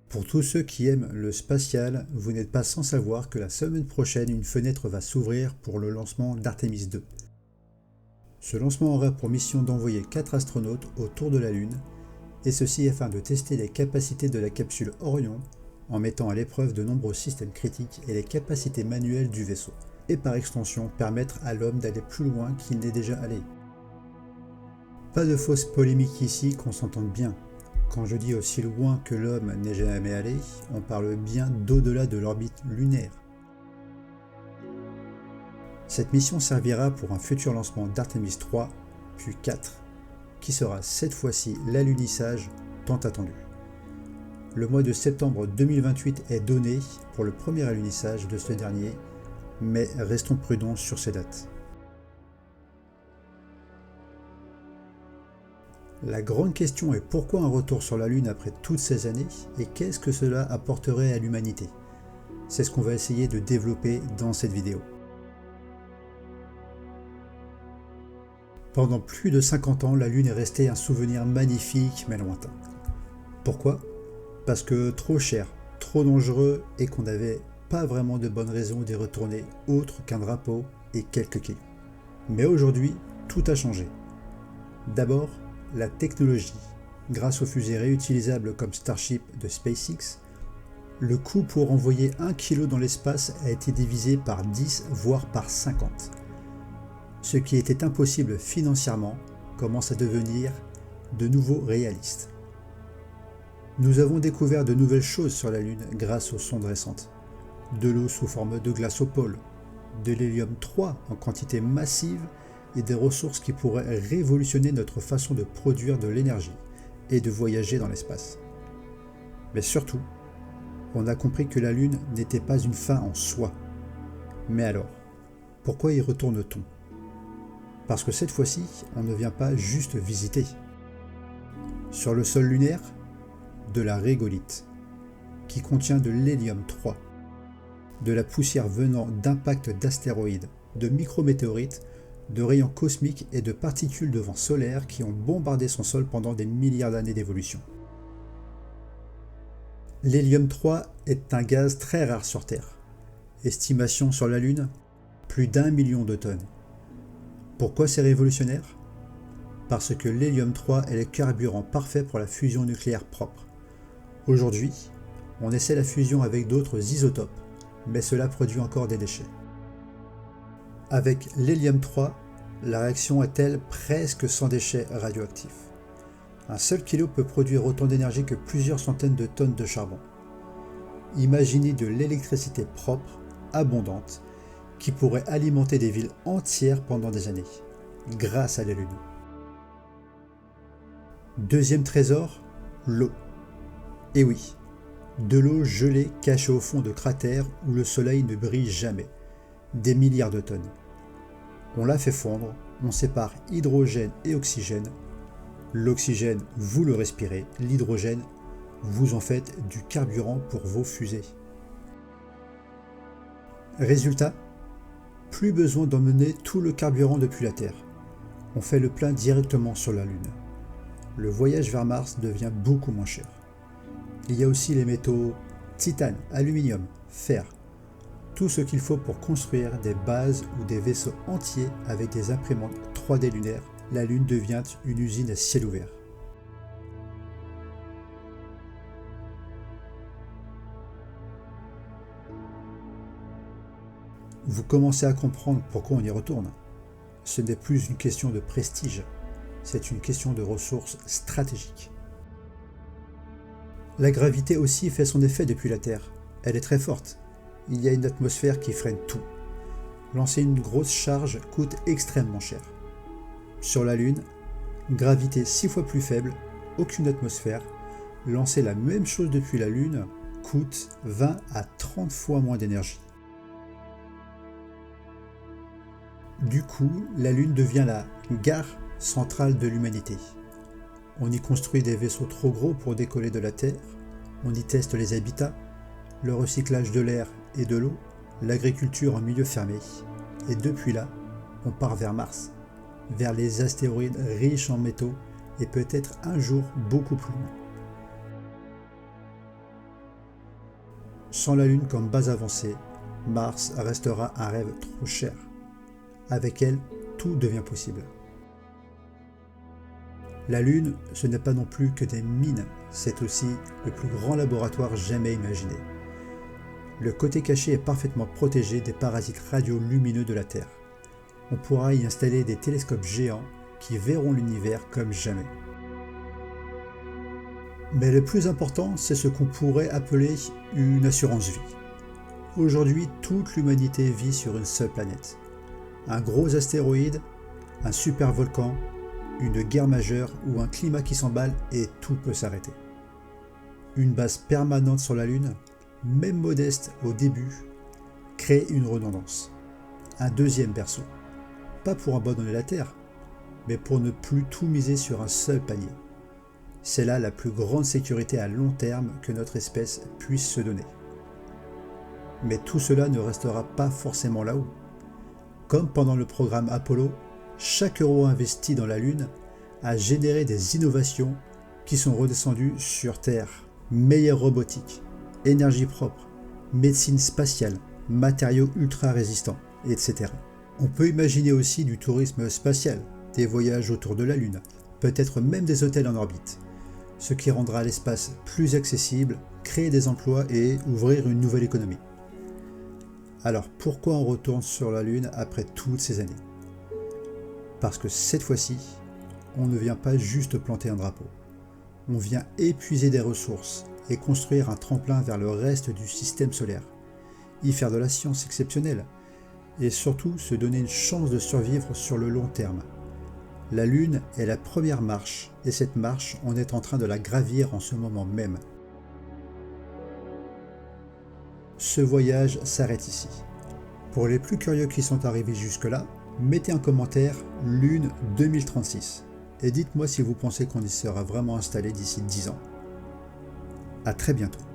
Pour tous ceux qui aiment le spatial, vous n'êtes pas sans savoir que la semaine prochaine, une fenêtre va s'ouvrir pour le lancement d'Artemis 2. Ce lancement aura pour mission d'envoyer 4 astronautes autour de la Lune, et ceci afin de tester les capacités de la capsule Orion, en mettant à l'épreuve de nombreux systèmes critiques et les capacités manuelles du vaisseau, et par extension permettre à l'homme d'aller plus loin qu'il n'est déjà allé. Pas de fausse polémique ici, qu'on s'entende bien. Quand je dis aussi loin que l'homme n'est jamais allé, on parle bien d'au-delà de l'orbite lunaire. Cette mission servira pour un futur lancement d'Artemis 3, puis 4, qui sera cette fois-ci l'alunissage tant attendu. Le mois de septembre 2028 est donné pour le premier alunissage de ce dernier, mais restons prudents sur ces dates. La grande question est pourquoi un retour sur la Lune après toutes ces années et qu'est-ce que cela apporterait à l'humanité? C'est ce qu'on va essayer de développer dans cette vidéo. Pendant plus de 50 ans, la Lune est restée un souvenir magnifique mais lointain. Pourquoi? Parce que trop cher, trop dangereux et qu'on n'avait pas vraiment de bonnes raisons d'y retourner autre qu'un drapeau et quelques kilos. Mais aujourd'hui, tout a changé. D'abord, la technologie. Grâce aux fusées réutilisables comme Starship de SpaceX, le coût pour envoyer 1 kg dans l'espace a été divisé par 10 voire par 50. Ce qui était impossible financièrement commence à devenir de nouveau réaliste. Nous avons découvert de nouvelles choses sur la Lune grâce aux sondes récentes. De l'eau sous forme de glace au pôle, de l'hélium-3 en quantité massive et des ressources qui pourraient révolutionner notre façon de produire de l'énergie et de voyager dans l'espace. Mais surtout, on a compris que la Lune n'était pas une fin en soi. Mais alors, pourquoi y retourne-t-on? Parce que cette fois-ci, on ne vient pas juste visiter. Sur le sol lunaire, de la régolithe, qui contient de l'hélium-3, de la poussière venant d'impacts d'astéroïdes, de micrométéorites, de rayons cosmiques et de particules de vent solaire qui ont bombardé son sol pendant des milliards d'années d'évolution. L'hélium-3 est un gaz très rare sur Terre. Estimation sur la Lune, plus d'1 million de tonnes. Pourquoi c'est révolutionnaire? Parce que l'hélium-3 est le carburant parfait pour la fusion nucléaire propre. Aujourd'hui, on essaie la fusion avec d'autres isotopes, mais cela produit encore des déchets. Avec l'hélium-3, la réaction est-elle presque sans déchets radioactifs. Un seul kilo peut produire autant d'énergie que plusieurs centaines de tonnes de charbon. Imaginez de l'électricité propre, abondante, qui pourrait alimenter des villes entières pendant des années, grâce à la Lune. Deuxième trésor, l'eau. Et oui, de l'eau gelée cachée au fond de cratères où le soleil ne brille jamais. Des milliards de tonnes. On la fait fondre, on sépare hydrogène et oxygène. L'oxygène, vous le respirez, l'hydrogène, vous en faites du carburant pour vos fusées. Résultat, plus besoin d'emmener tout le carburant depuis la Terre. On fait le plein directement sur la Lune. Le voyage vers Mars devient beaucoup moins cher. Il y a aussi les métaux titane, aluminium, fer. Tout ce qu'il faut pour construire des bases ou des vaisseaux entiers avec des imprimantes 3D lunaires. La Lune devient une usine à ciel ouvert. Vous commencez à comprendre pourquoi on y retourne. Ce n'est plus une question de prestige, c'est une question de ressources stratégiques. La gravité aussi fait son effet depuis la Terre. Elle est très forte. Il y a une atmosphère qui freine tout. Lancer une grosse charge coûte extrêmement cher. Sur la Lune, gravité 6 fois plus faible, aucune atmosphère. Lancer la même chose depuis la Lune coûte 20 à 30 fois moins d'énergie. Du coup, la Lune devient la gare centrale de l'humanité. On y construit des vaisseaux trop gros pour décoller de la Terre, on y teste les habitats, le recyclage de l'air et de l'eau, l'agriculture en milieu fermé, et depuis là, on part vers Mars, vers les astéroïdes riches en métaux et peut-être un jour beaucoup plus loin. Sans la Lune comme base avancée, Mars restera un rêve trop cher. Avec elle, tout devient possible. La Lune, ce n'est pas non plus que des mines, c'est aussi le plus grand laboratoire jamais imaginé. Le côté caché est parfaitement protégé des parasites radiolumineux de la Terre. On pourra y installer des télescopes géants qui verront l'univers comme jamais. Mais le plus important, c'est ce qu'on pourrait appeler une assurance vie. Aujourd'hui, toute l'humanité vit sur une seule planète. Un gros astéroïde, un super volcan, une guerre majeure ou un climat qui s'emballe et tout peut s'arrêter. Une base permanente sur la Lune, même modeste au début, crée une redondance. Un deuxième berceau. Pas pour abandonner la Terre, mais pour ne plus tout miser sur un seul panier. C'est là la plus grande sécurité à long terme que notre espèce puisse se donner. Mais tout cela ne restera pas forcément là-haut. Comme pendant le programme Apollo, chaque euro investi dans la Lune a généré des innovations qui sont redescendues sur Terre. Meilleure robotique, énergie propre, médecine spatiale, matériaux ultra résistants, etc. On peut imaginer aussi du tourisme spatial, des voyages autour de la Lune, peut-être même des hôtels en orbite, ce qui rendra l'espace plus accessible, créer des emplois et ouvrir une nouvelle économie. Alors pourquoi on retourne sur la Lune après toutes ces années? Parce que cette fois-ci, on ne vient pas juste planter un drapeau. On vient épuiser des ressources et construire un tremplin vers le reste du système solaire, y faire de la science exceptionnelle et surtout se donner une chance de survivre sur le long terme. La Lune est la première marche et cette marche, on est en train de la gravir en ce moment même. Ce voyage s'arrête ici. Pour les plus curieux qui sont arrivés jusque-là, mettez un commentaire Lune 2036 et dites-moi si vous pensez qu'on y sera vraiment installé d'ici 10 ans. À très bientôt.